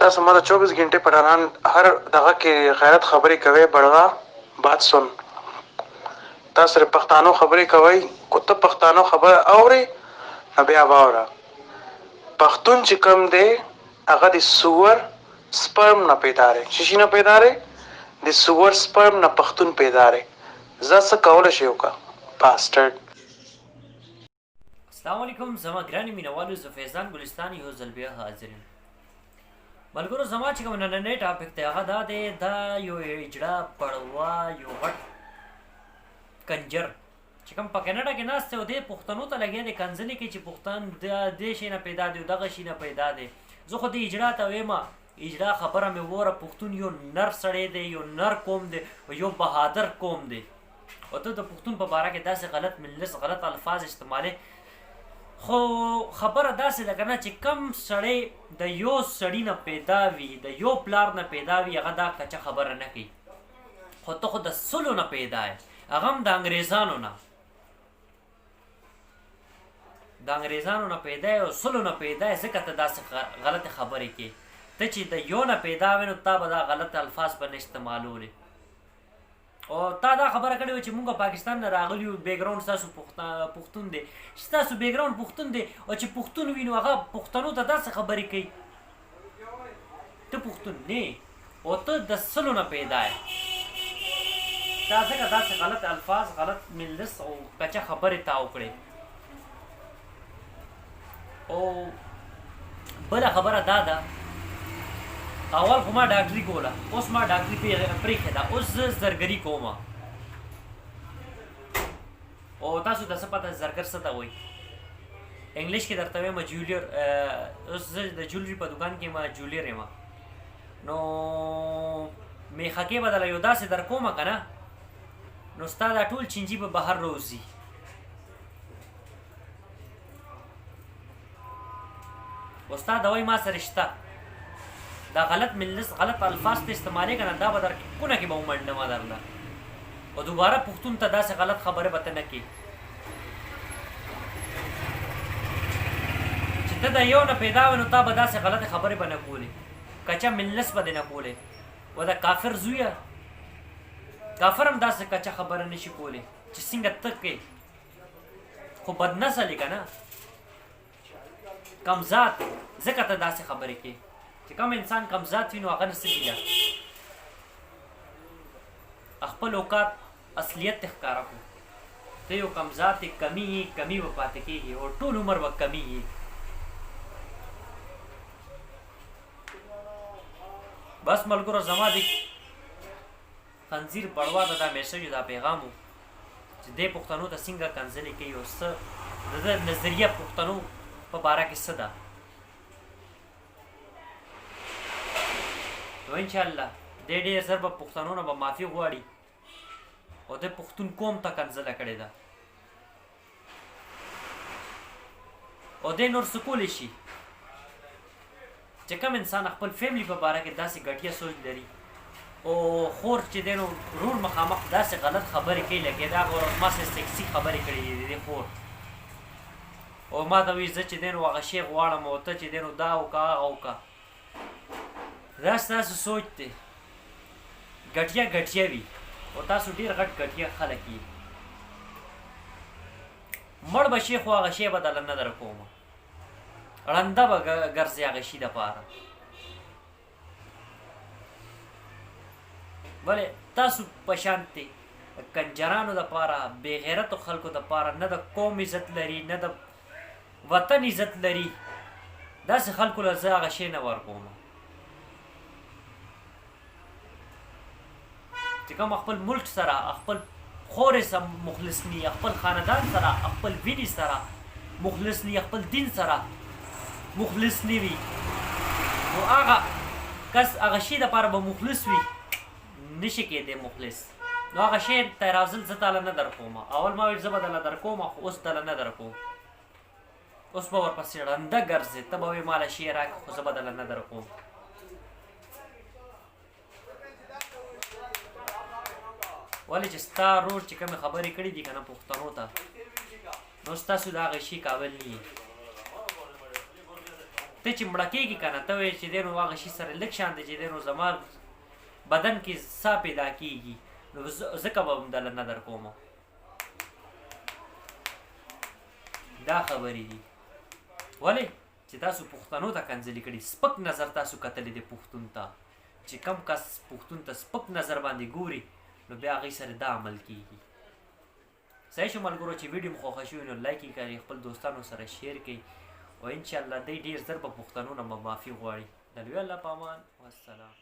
تاسو ما 24 घंटे پرانان هر دغه کې غیرت خبرې کوي بڑغا بات سن تاسو ر پښتانو خبرې کوي کوته پښتانو خبر اوري بیا باور پښتون چې کوم دی هغه د سور سپرم نه پیدا لري شي نه پیدا لري د سور سپرم نه پښتون پیدا لري زه کول شي وکا پاسترد السلام علیکم زما ګراني مینوالو زه فیضان ګلستان یو ځل بیا حاضر یم ملګرو زما چې کوم نننی ټاپک دی هغه دا دی دا یو اجړه پړوا یو غټ کنجر چې کوم په کینیډا کې ناست دی او دی پښتنو ته لګیا دی کنځلې کې چې پښتون د دې شي نه پیدا دی دغه شي نه پیدا دی زه خو دې اجړه ته وایم اجړه خبره مې وره پښتون یو نر سړی دی یو نر قوم دی یو بهادر قوم دی او ته د پښتون په باره کې داسې غلط ملس غلط الفاظ استعمالې خو خبره داسې ده که نه چې کم سړی د یو سړي نه پیدا وي د یو پلار نه پیدا وي هغه دا کچه خبره نه کوي خو ته خو د سلو نه پیدا یې هغه هم د انګریزانو نه پیدا یې او سلو نه پیدا یې ځکه ته داسې غلطې خبرې کوي ته چې د یو نه پیدا وې نو تا به دا غلط الفاظ به نه استعمالولې او تا دا خبره کړې وه چې مونږ پاکستان نه راغلي یو بیکګراونډ ستاسو پښتون دی چې ستاسو بیکګراونډ پښتون دی او چې پښتون وي نو هغه پښتنو ته داسې خبرې کوي ته پښتون نه او ته د سلو نه پیدا یې تا ځکه داسې غلط الفاظ غلط ملس او کچه خبرې تا وکړې او بله خبره دا ده اول خو ما ډاکټري کوله اوس ما ډاکټري پرېښې ده اوس زه زرګري کوم او تاسو ته څه پته زرګر څه ته وایي انګلیش کې درته وایم جولیر اوس زه د جولري په دوکان کې ما جولیر یم نو میخکې به دله یو داسې در کومه که نه نو ستا دا ټول چینجي به بهر روځي او ستا دوی ما سره شته دا غلط ملس غلط الفاظ ته استعمالې که نه دا به در کونه کې به ومنډمه درله او دوباره پښتون ته داسې غلط خبرې به ته نه کړي چې ته د یو نه پیدا وې نو تا به داسې غلطې خبرې به نه کولې کچه ملس به دې نه کولې و د کافر زویه کافر هم داسې کچه خبره نشي کولی چې څنګه ته کوې خو بدنسل یې که نه کمزات ځکه ته داسې خبرې کوې چې کوم انسان کمزات وي نو هغه نه څه ګیله خپل اوقات اصلیت ته ښکاره کړو ته یو کمزات یې کمی به پاتې کېږي او ټول عمر به کمی یې بس ملګرو زما د خنزیر بړوا ته دا میسج دا پیغام و چې دې پښتنو ته څنګه کنځلې کوي او څه د ده نظریه پښتنو په باره کې څه ده نو انشاءالله دې ډېر زر به پښتنو نه به معافي غواړي او د پښتون قوم ته کنځله کړې ده او دې نور څه کولی شي چې کوم انسان خپل فیملی په باره کې داسې ګټیه سوچ لري او خور چې دی نو رور مخامخ داسې غلط خبرې کوي لکه دا ما سره سیکسي خبرې کړې دي د دې خور او ما ته وایي زه چې دی نو هغه شی غواړم او ته چې دی نو دا وکړه هغه وکړه دا ستاسو سوچ دی ګټیه وي او تاسو ډېر غټ ګټیه خلک یي مړ به شي خو هغه شی به دله نه در کومه ړنده به ګرځې هغه شي دپاره ولې تاسو په شانتې کنجرانو دپاره بېغیرتو خلکو دپاره نه د قوم عزت لري نه د وطن عزت لري داسې خلکو له زه هغه شی نه ورکوم چې کوم خپل ملک سره خپل خورې سره مخلص ني خپل خاندان سره خپل وینې سره مخلص ني خپل دین سره مخلص نه وي نو هغه کس هغه شي دپاره به مخلص وي نشي کېدی مخلص نو هغه شی ته راځل زه تاله نه در کوم اول ما ویل زه به دله در کوم خو اوس دله نه در کوم اوس به ورپسې ړنده ګرځې ته به وایې ماله شی راکړه خو زه به دله نه در کوم ولې چې ستا رور چې کومې خبرې کړي دي که نه پښتنو ته نو ستاسو د هغه شي قابل نه ته چې مړه کېږي که نه ته وایې چې دی نو هغه شي سره لږ شان دی چې دی نو زما بدن کې سا پیدا کېږي نو ځکه به هم دله نه در کوم دا خبرې دي ولې چې تاسو پښتنو ته کنځلې کړي سپک نظر تاسو کتلی دی پښتون ته چې کم کس پښتون ته سپک نظر باندې ګوري نو بیا هغې سره دا عمل کېږي صحیح شو ملګرو چې ویډیو مو خوښه شوي نو لایک یې کړئ خپل دوستانو سره شیر کړئ او انشاءالله دی ډېر زر به پښتنو نه معافي غواړي د لوی الله په امان والسلام